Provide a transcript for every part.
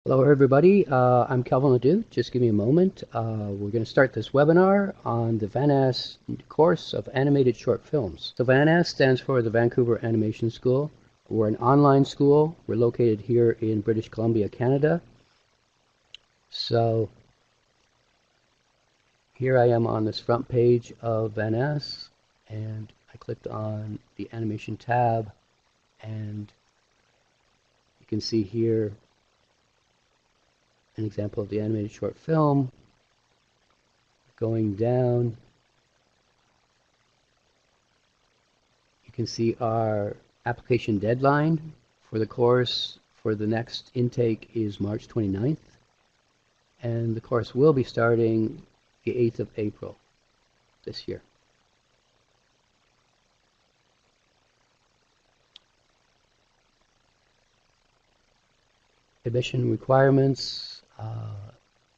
Hello everybody, I'm Calvin Leduc. Just give me a moment. We're going to start this webinar on the VANAS course of animated short films. So VANAS stands for the Vancouver Animation School. We're an online school. We're located here in British Columbia, Canada. So here I am on this front page of VANAS, and I clicked on the animation tab, and you can see here an example of the animated short film. Going down, you can see our application deadline for the course for the next intake is March 29th, and the course will be starting the 8th of April this year. Admission requirements.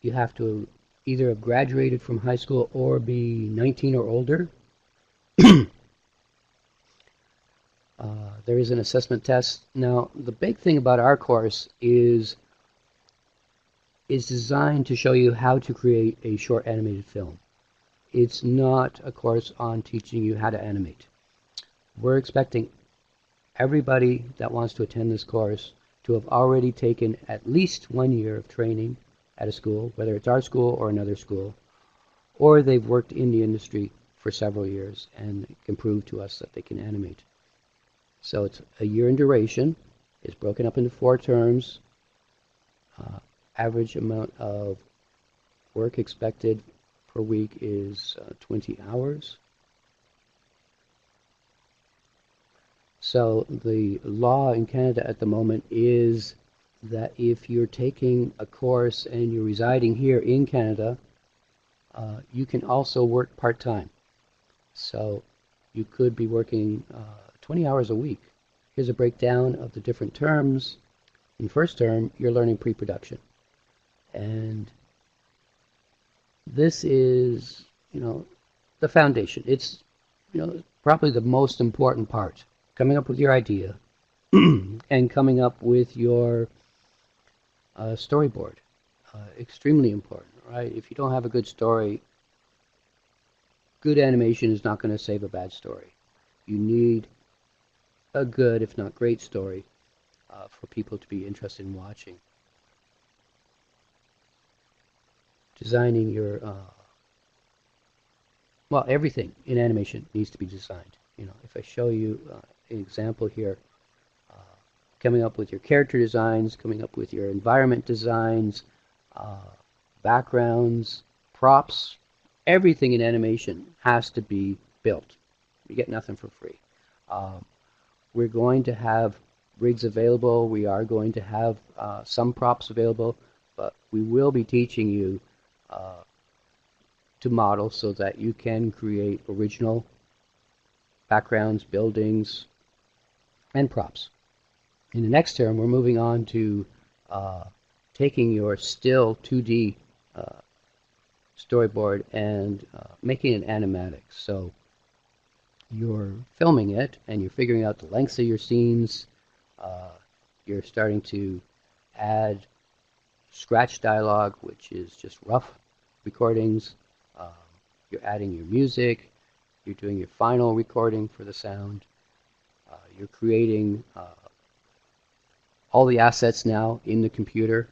You have to either have graduated from high school or be 19 or older. There is an assessment test. Now, the big thing about our course is designed to show you how to create a short animated film. It's not a course on teaching you how to animate. We're expecting everybody that wants to attend this course to have already taken at least 1 year of training at a school, whether it's our school or another school, or they've worked in the industry for several years and can prove to us that they can animate. So it's a year in duration. It's broken up into 4 terms. Average amount of work expected per week is 20 hours. So the law in Canada at the moment is that if you're taking a course and you're residing here in Canada, you can also work part-time. So you could be working 20 hours a week. Here's a breakdown of the different terms. In first term, you're learning pre-production. And this is, the foundation. It's, probably the most important part. Coming up with your idea and coming up with your storyboard. Extremely important, right? If you don't have a good story, good animation is not going to save a bad story. You need a good, if not great, story for people to be interested in watching. Designing your, well, everything in animation needs to be designed. If I show you an example here, coming up with your character designs, coming up with your environment designs, backgrounds, props, everything in animation has to be built. You get nothing for free. We're going to have rigs available. We are going to have some props available, but we will be teaching you to model so that you can create original backgrounds, buildings, and props. In the next term, we're moving on to taking your still 2D storyboard and making it animatic. So you're filming it and you're figuring out the lengths of your scenes. You're starting to add scratch dialogue, which is just rough recordings. You're adding your music. You're doing your final recording for the sound. You're creating all the assets now in the computer.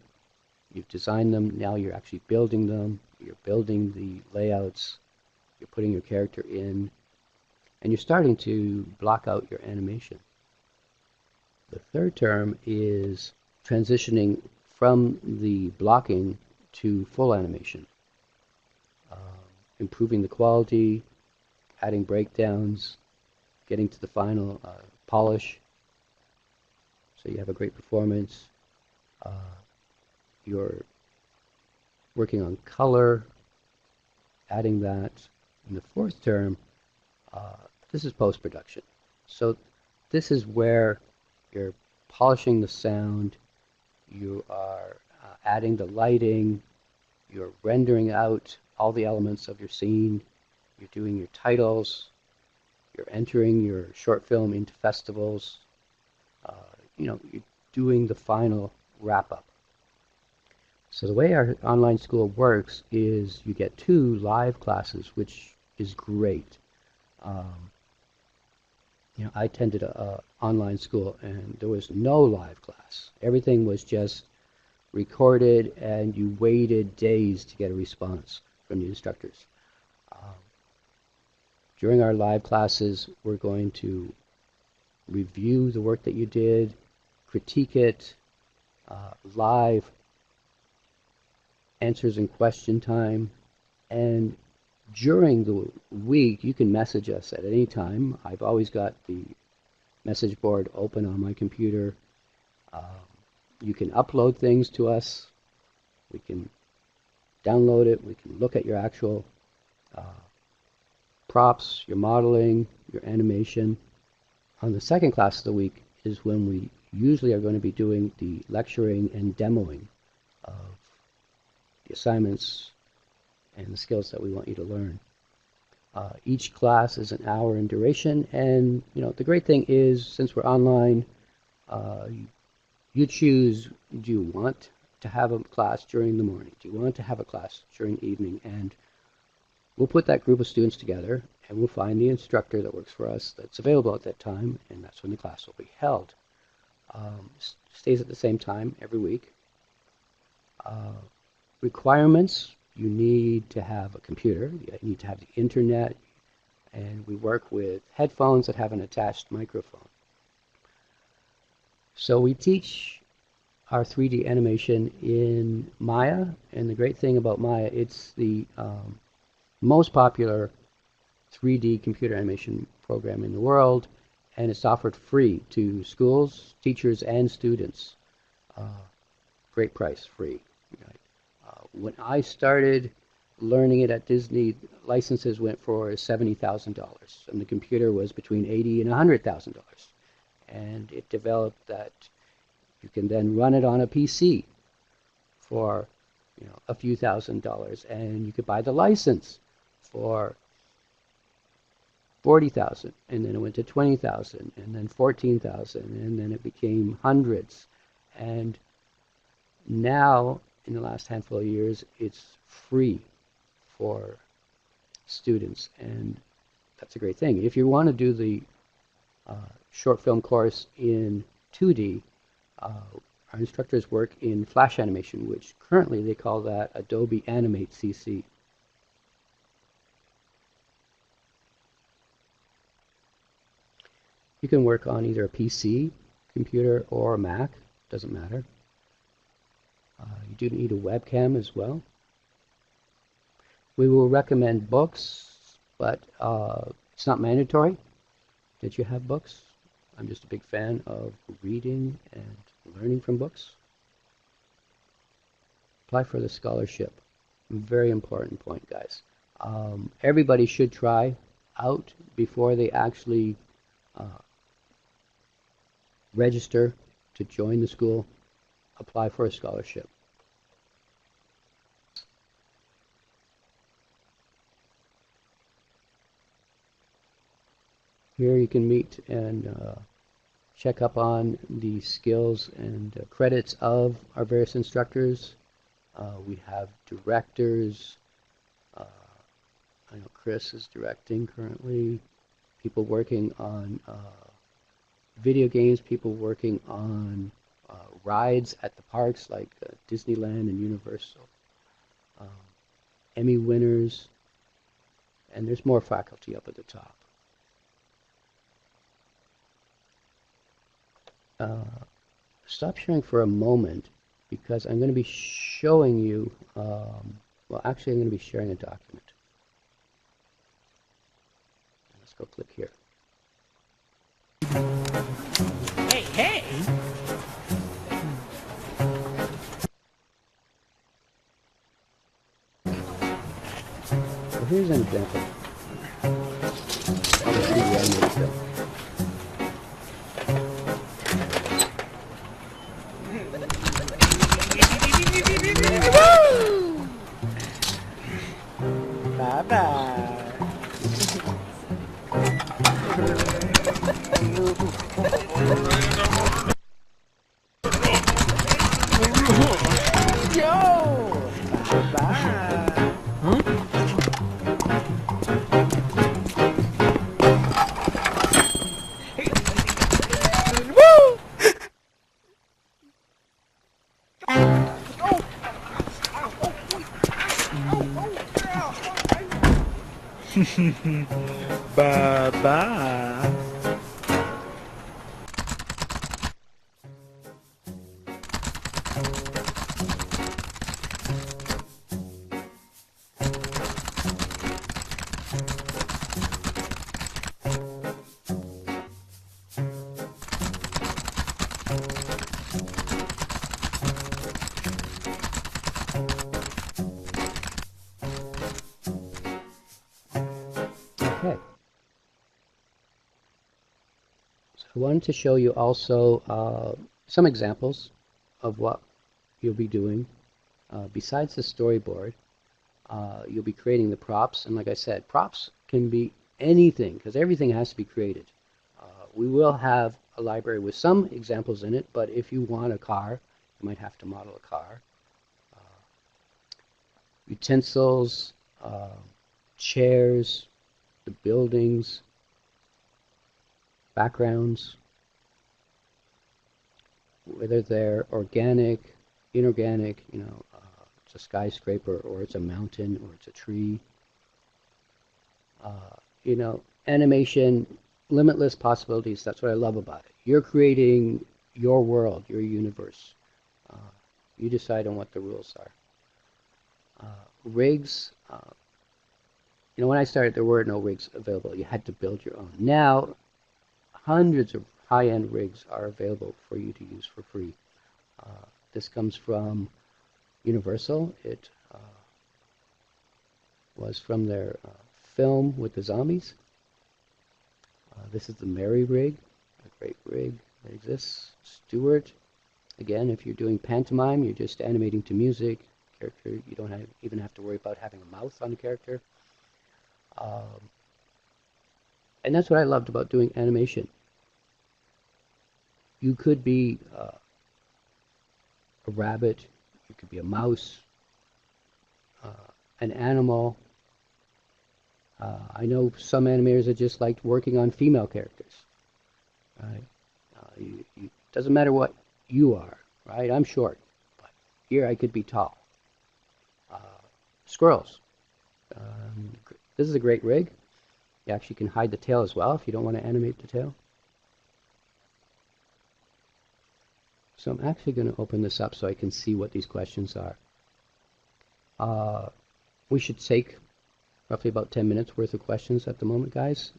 You've designed them. Now you're actually building them. You're building the layouts. You're putting your character in. And you're starting to block out your animation. The third term is transitioning from the blocking to full animation. Improving the quality, adding breakdowns, getting to the final polish, so you have a great performance. You're working on color, adding that. In the fourth term, this is post-production. So this is where you're polishing the sound, you are adding the lighting, you're rendering out all the elements of your scene, you're doing your titles, you're entering your short film into festivals, you're doing the final wrap-up. So the way our online school works is you get 2 live classes, which is great. I attended a online school and there was no live class. Everything was just recorded and you waited days to get a response from the instructors. During our live classes, we're going to review the work that you did, critique it, live answers and question time, and during the week you can message us at any time. I've always got the message board open on my computer. You can upload things to us. We can download it. We can look at your actual props, your modeling, your animation. On the second class of the week is when we usually are going to be doing the lecturing and demoing of the assignments and the skills that we want you to learn. Each class is an hour in duration, and the great thing is, since we're online, you choose, do you want to have a class during the morning? Do you want to have a class during the evening? And we'll put that group of students together and we'll find the instructor that works for us that's available at that time, and that's when the class will be held. Stays at the same time every week. Requirements: you need to have a computer, you need to have the internet, and we work with headphones that have an attached microphone. So we teach our 3D animation in Maya, and the great thing about Maya, it's the most popular 3D computer animation program in the world, and it's offered free to schools, teachers, and students. Great price, free. When I started learning it at Disney, licenses went for $70,000, and the computer was between $80,000 and $100,000. And it developed that you can then run it on a PC for a few $1,000s, and you could buy the license for $40,000, and then it went to $20,000, and then $14,000, and then it became hundreds. And now, in the last handful of years, it's free for students, and that's a great thing. If you want to do the short film course in 2D, our instructors work in Flash animation, which currently they call that Adobe Animate CC. You can work on either a PC, computer, or a Mac, doesn't matter. You do need a webcam as well. We will recommend books, but it's not mandatory that you have books. I'm just a big fan of reading and learning from books. Apply for the scholarship. Very important point, guys. Everybody should try out before they actually register to join the school. Apply for a scholarship. Here you can meet and check up on the skills and credits of our various instructors. We have directors. I know Chris is directing currently. People working on video games, people working on rides at the parks like Disneyland and Universal. Emmy winners. And there's more faculty up at the top. Stop sharing for a moment because I'm going to be showing you, well, actually I'm going to be sharing a document. Let's go click here. Hey, hey! So here's an example of a 3D animated film. Bye-bye. Yo! Bye-bye. Okay. So I wanted to show you also some examples of what you'll be doing. Besides the storyboard, you'll be creating the props. And like I said, props can be anything because everything has to be created. We will have a library with some examples in it, but if you want a car, you might have to model a car. Utensils, chairs, the buildings, backgrounds, whether they're organic, inorganic, it's a skyscraper or it's a mountain or it's a tree. Animation, limitless possibilities. That's what I love about it. You're creating your world, your universe. You decide on what the rules are. Rigs, when I started, there were no rigs available. You had to build your own. Now, hundreds of high-end rigs are available for you to use for free. This comes from Universal. It was from their film with the zombies. This is the Mary rig, a great rig that exists. Stewart, again, if you're doing pantomime, you're just animating to music. Character, you don't even have to worry about having a mouth on the character. And that's what I loved about doing animation. You could be a rabbit, you could be a mouse, an animal. I know some animators that just liked working on female characters. Right? Doesn't matter what you are, right? I'm short, but here I could be tall. Squirrels. This is a great rig. You actually can hide the tail as well if you don't want to animate the tail. So I'm actually going to open this up so I can see what these questions are. We should take roughly about 10 minutes worth of questions at the moment, guys.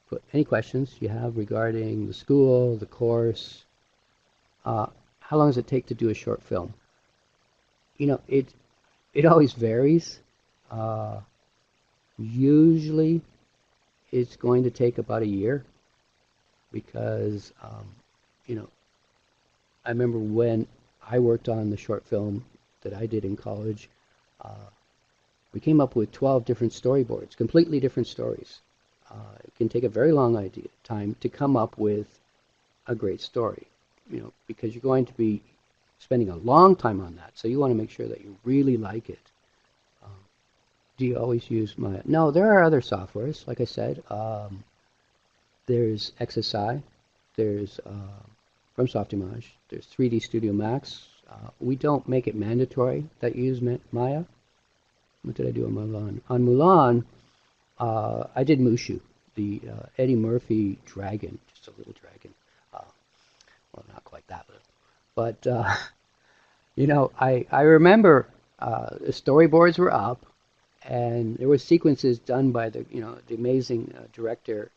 Put any questions you have regarding the school, the course. How long does it take to do a short film? It always varies. Usually it's going to take about a year because, I remember when I worked on the short film that I did in college, we came up with 12 different storyboards, completely different stories. It can take a very long time to come up with a great story, because you're going to be spending a long time on that. So you want to make sure that you really like it. Do you always use Maya? No, there are other softwares. Like I said, there's XSI, there's from Softimage, there's 3D Studio Max. We don't make it mandatory that you use Maya. What did I do on Mulan? On Mulan, I did Mushu, the Eddie Murphy dragon, just a little dragon. Well, not quite that little. But, I remember the storyboards were up, and there were sequences done by the amazing director,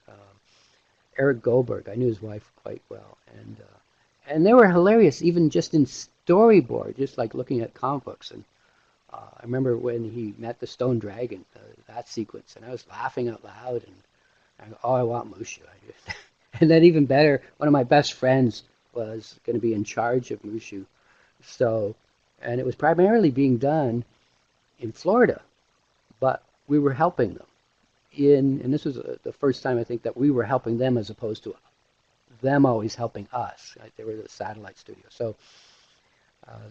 Eric Goldberg. I knew his wife quite well. And they were hilarious, even just in storyboard, just like looking at comic books. And I remember when he met the stone dragon, that sequence, and I was laughing out loud, and I go, oh, I want Mushu. And then even better, one of my best friends was going to be in charge of Mushu. So, and it was primarily being done in Florida, but we were helping them. And this was the first time I think that we were helping them as opposed to them always helping us. Right? They were the satellite studio. So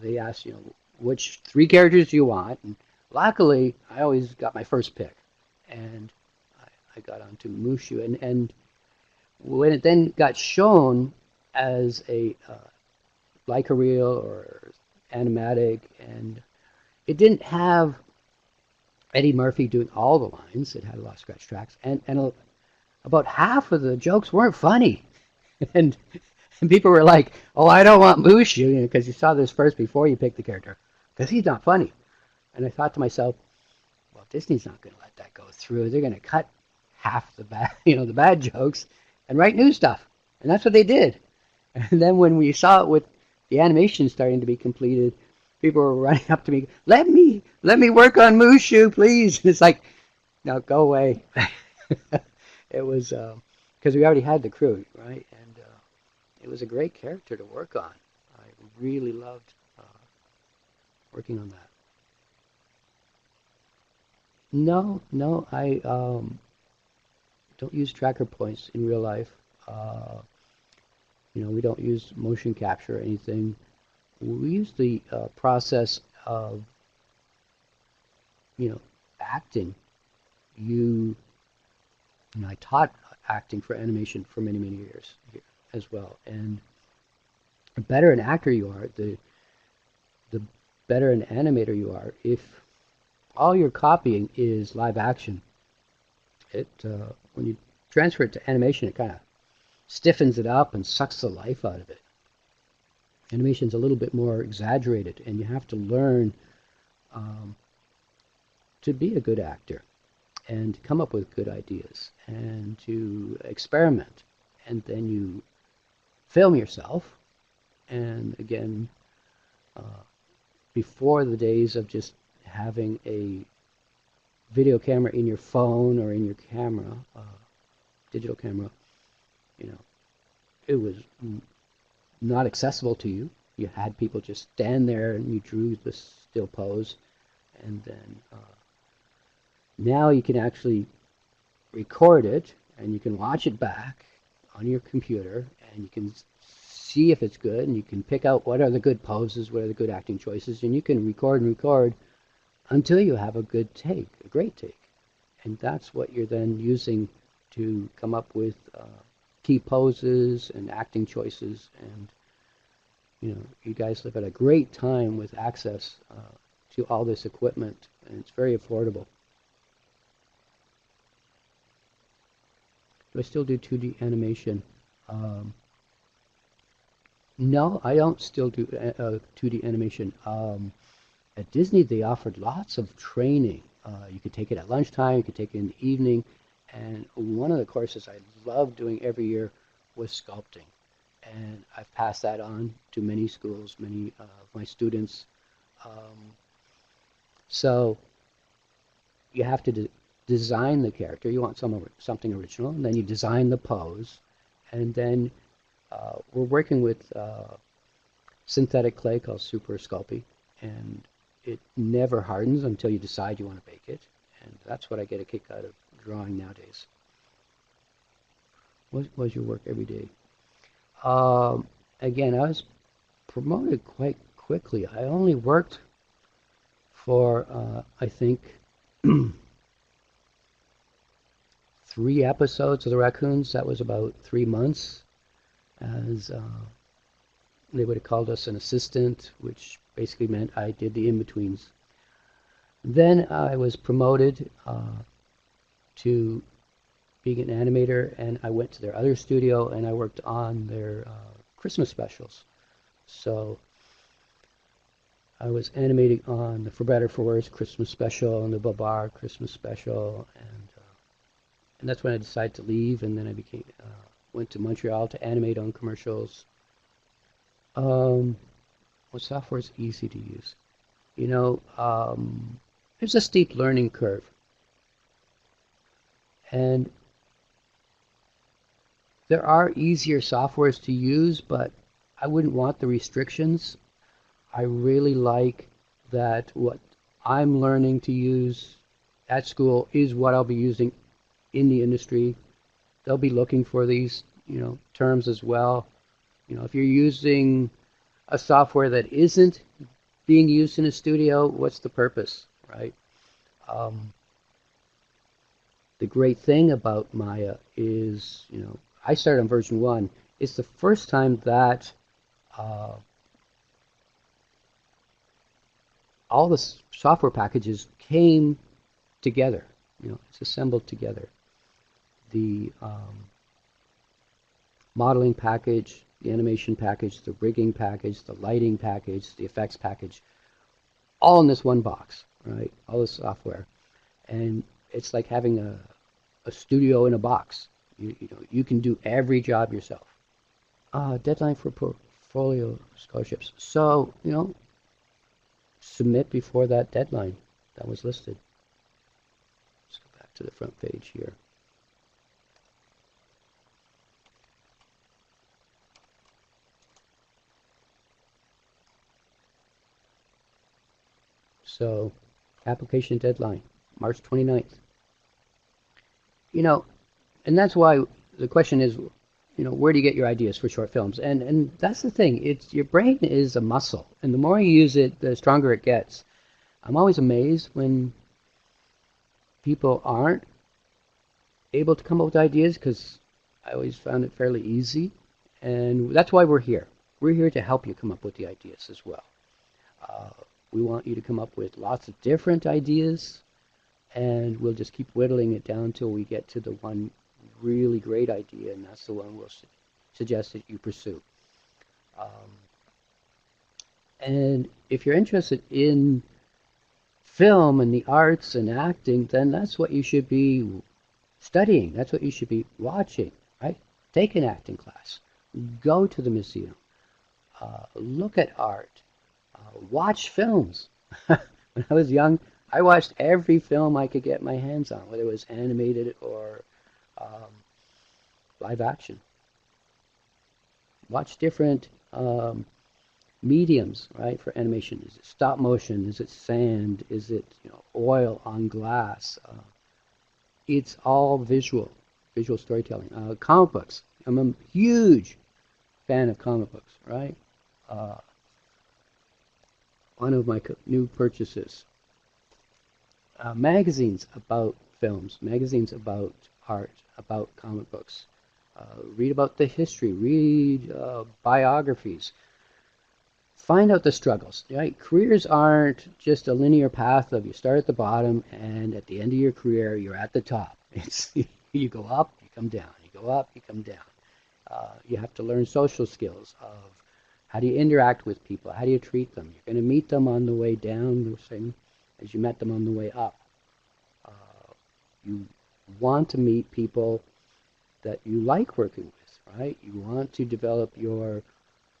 they asked, which 3 characters do you want? And luckily, I always got my first pick. And I got onto Mushu. And when it then got shown as a like a reel or animatic, and it didn't have Eddie Murphy doing all the lines. It had a lot of scratch tracks, and about half of the jokes weren't funny, and and people were like, "Oh, I don't want Mushu," because you saw this first before you picked the character, because he's not funny. And I thought to myself, well, Disney's not going to let that go through. They're going to cut half the bad, the bad jokes, and write new stuff. And that's what they did. And then when we saw it with the animation starting to be completed, people were running up to me, let me work on Mushu, please. And it's like, no, go away. It was because we already had the crew, right? And it was a great character to work on. I really loved working on that. No, no, I don't use tracker points in real life. Uh, we don't use motion capture or anything. We use the process of, you know, acting. You, I taught acting for animation for many, many years as well. And the better an actor you are, the better an animator you are. If all you're copying is live action, it when you transfer it to animation, it kind of stiffens it up and sucks the life out of it. Animation's a little bit more exaggerated, and you have to learn um, to be a good actor and come up with good ideas and to experiment. And then you film yourself. And again, uh, before the days of just having a video camera in your phone or in your camera, digital camera, you know, it was not accessible to you. You had people just stand there and you drew the still pose, and then now you can actually record it and you can watch it back on your computer and you can see if it's good and you can pick out what are the good poses, what are the good acting choices, and you can record and record until you have a good take, a great take. And that's what you're then using to come up with key poses and acting choices. And you guys live at a great time with access to all this equipment, and it's very affordable. Do I still do 2D animation? Um, no, I don't still do 2D animation. At Disney, they offered lots of training. You could take it at lunchtime, you could take it in the evening, and one of the courses I loved doing every year was sculpting. And I've passed that on to many schools, many of my students. Um, so you have to design the character. You want something original, and then you design the pose, and then we're working with synthetic clay called Super Sculpey, and it never hardens until you decide you want to bake it, and that's what I get a kick out of drawing nowadays. What was your work every day? Again, I was promoted quite quickly. I only worked for, I think, 3 episodes of the Raccoons. That was about 3 months, as they would have called us an assistant, which basically meant I did the in-betweens. Then I was promoted to being an animator, and I went to their other studio and I worked on their Christmas specials. So I was animating on the For Better For Worse Christmas special and the Babar Christmas special, and that's when I decided to leave, and then I went to Montreal to animate on commercials. What software is easy to use? There's a steep learning curve, and there are easier softwares to use, but I wouldn't want the restrictions. I really like that what I'm learning to use at school is what I'll be using in the industry. They'll be looking for these, terms as well. If you're using a software that isn't being used in a studio, what's the purpose, right? The great thing about Maya is, I started on version 1. It's the first time that all the software packages came together. It's assembled together. The modeling package, the animation package, the rigging package, the lighting package, the effects package, all in this one box, right? All this software. And it's like having a studio in a box. You can do every job yourself. Deadline for portfolio scholarships. So, submit before that deadline that was listed. Let's go back to the front page here. So, application deadline, March 29th. And that's why the question is, where do you get your ideas for short films? And that's the thing. Your brain is a muscle, and the more you use it, the stronger it gets. I'm always amazed when people aren't able to come up with ideas, because I always found it fairly easy, and that's why we're here. We're here to help you come up with the ideas as well. We want you to come up with lots of different ideas, and we'll just keep whittling it down until we get to the one really great idea, and that's the one we'll suggest that you pursue. And if you're interested in film and the arts and acting, then that's what you should be studying. That's what you should be watching, right? Take an acting class. Go to the museum. Look at art. Watch films. When I was young, I watched every film I could get my hands on, whether it was animated or live action. Watch different mediums, right, for animation. Is it stop motion? Is it sand? Is it oil on glass? It's all visual storytelling. Comic books. I'm a huge fan of comic books, right? One of my new purchases. Magazines about films, magazines about art, about comic books. Read about the history, read biographies. Find out the struggles, right? Careers aren't just a linear path of you start at the bottom and at the end of your career you're at the top. It's you go up, you come down, you go up, you come down. You have to learn social skills of how do you interact with people, how do you treat them. You're going to meet them on the way down the same as you met them on the way up. You want to meet people that you like working with, right? You want to develop your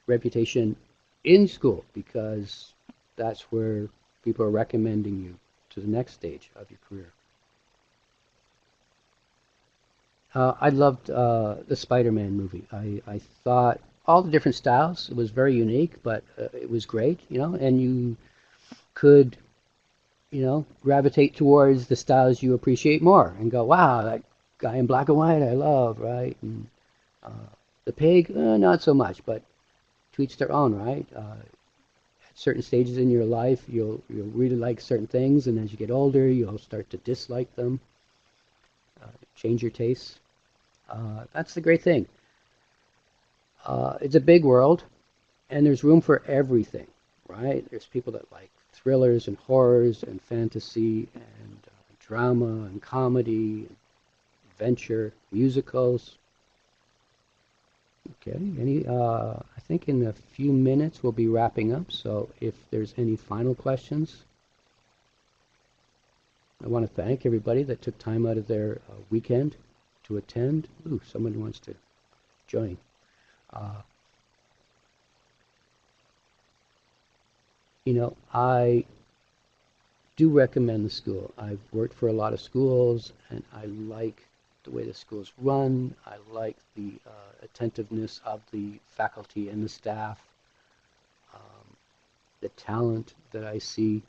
reputation in school because that's where people are recommending you to the next stage of your career. I loved the Spider-Man movie. I thought all the different styles, it was very unique, but it was great, and you could, gravitate towards the styles you appreciate more and go, wow, that guy in black and white I love, right? And the pig, not so much, but to each their own, right? At certain stages in your life, you'll really like certain things, and as you get older, you'll start to dislike them, change your tastes. That's the great thing. It's a big world, and there's room for everything, right? There's people that like thrillers and horrors and fantasy and drama and comedy, and adventure, musicals. Okay, I think in a few minutes we'll be wrapping up, so if there's any final questions, I want to thank everybody that took time out of their weekend to attend. Ooh, someone wants to join. I do recommend the school. I've worked for a lot of schools, and I like the way the schools run. I like the attentiveness of the faculty and the staff, the talent that I see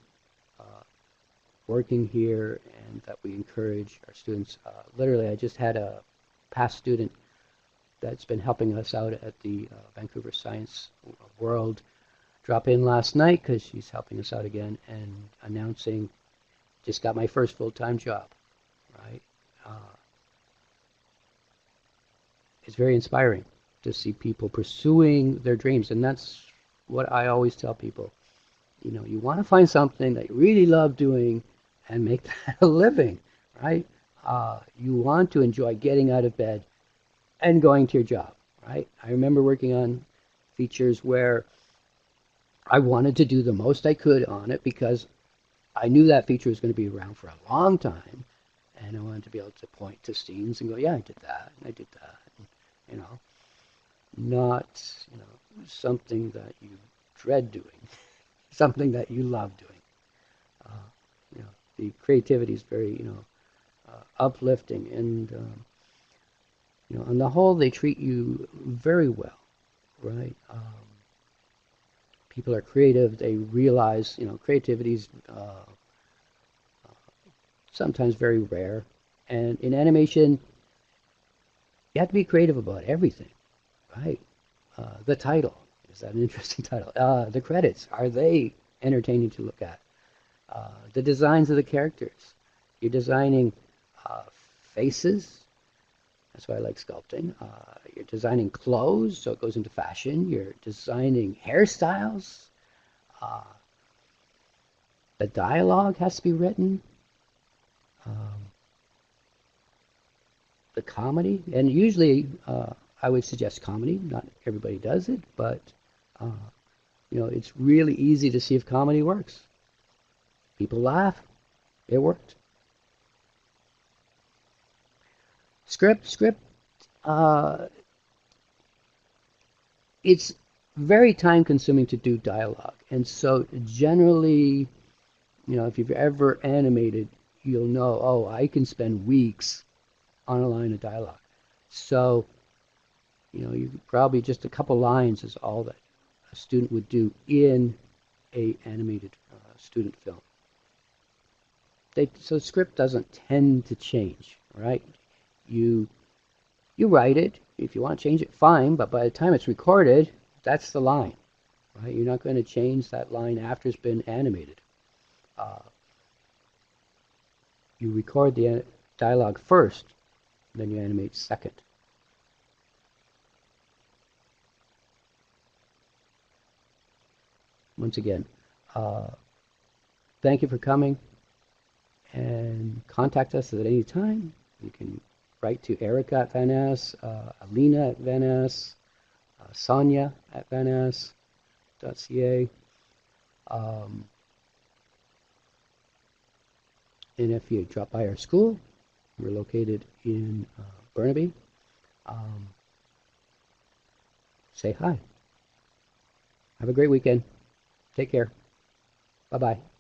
working here, and that we encourage our students. Literally, I just had a past student that's been helping us out at the Vancouver Science World drop in last night because she's helping us out again and announcing, just got my first full-time job, right? It's very inspiring to see people pursuing their dreams, and that's what I always tell people. You want to find something that you really love doing and make that a living, right? You want to enjoy getting out of bed and going to your job, right? I remember working on features where I wanted to do the most I could on it because I knew that feature was going to be around for a long time, and I wanted to be able to point to scenes and go, yeah, I did that, and I did that, and, you know, not, something that you dread doing, something that you love doing. Uh, the creativity is very, uplifting, and on the whole, they treat you very well, right? People are creative. They realize, creativity is sometimes very rare, and in animation, you have to be creative about everything, right? The title, is that an interesting title? The credits, are they entertaining to look at? The designs of the characters. You're designing faces. That's why I like sculpting. You're designing clothes, so it goes into fashion. You're designing hairstyles. Uh, the dialogue has to be written. Um, the comedy, and usually I would suggest comedy. Not everybody does it, but uh, it's really easy to see if comedy works. People laugh. It worked. Script. Uh, it's very time consuming to do dialogue, and so generally, if you've ever animated, you'll know, oh, I can spend weeks on a line of dialogue. So, you probably just a couple lines is all that a student would do in a animated student film. So script doesn't tend to change, right? You write it. If you want to change it, fine. But by the time it's recorded, that's the line, right? You're not going to change that line after it's been animated. You record the dialogue first, then you animate second. Once again, thank you for coming, and contact us at any time. You can write to Erica at VANAS, Alina at VANAS, Sonia at vanas.ca. And if you drop by our school, we're located in Burnaby, say hi. Have a great weekend. Take care. Bye-bye.